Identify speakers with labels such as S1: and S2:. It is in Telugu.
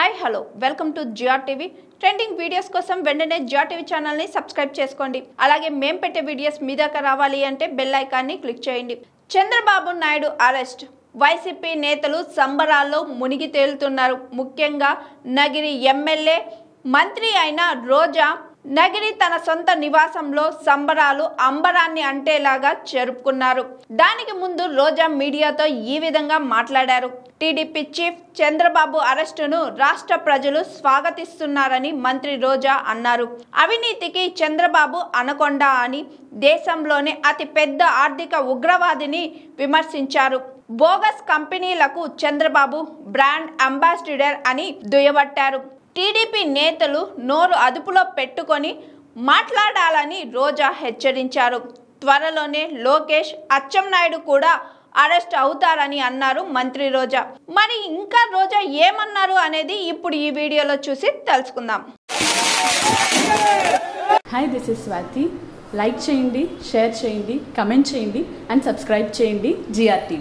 S1: Hi hello welcome to GR TV trending videos కోసం వెంటనే జిఆర్ టీవీ ఛానల్ ని సబ్స్క్రైబ్ చేసుకోండి. అలాగే మేము పెట్టే వీడియోస్ మీ దాకా రావాలి అంటే బెల్ ఐకాన్ ని క్లిక్ చేయండి. చంద్రబాబు నాయుడు అరెస్ట్. వైసీపీ నేతలు సంబరాల్లో మునిగి తేలుతున్నారు. ముఖ్యంగా నగిరి ఎమ్మెల్యే మంత్రి అయిన రోజా నగిరి తన సొంత నివాసంలో సంబరాలు అంబరాన్ని అంటేలాగా జరుపుకున్నారు. దానికి ముందు రోజా మీడియాతో ఈ విధంగా మాట్లాడారు. టీడీపీ చీఫ్ చంద్రబాబు అరెస్టును రాష్ట్ర ప్రజలు స్వాగతిస్తున్నారని మంత్రి రోజా అన్నారు. అవినీతికి చంద్రబాబు అనకొండ అని దేశంలోనే అతి పెద్ద ఆర్థిక ఉగ్రవాదిని విమర్శించారు. బోగస్ కంపెనీలకు చంద్రబాబు బ్రాండ్ అంబాసిడర్ అని దుయ్యబట్టారు. టీడీపీ నేతలు నోరు అదుపులో పెట్టుకొని మాట్లాడాలని రోజా హెచ్చరించారు. త్వరలోనే లోకేష్ అచ్చెన్నాయుడు కూడా అరెస్ట్ అవుతారని అన్నారు మంత్రి రోజా. మరి ఇంకా రోజా ఏమన్నారు అనేది ఇప్పుడు ఈ వీడియోలో చూసి తెలుసుకుందాం.
S2: Hi, this is Swathi. Like చేయండి, షేర్ చేయండి, కమెంట్ చేయండి అండ్ సబ్స్క్రైబ్ చేయండి జిఆర్ టీవీ.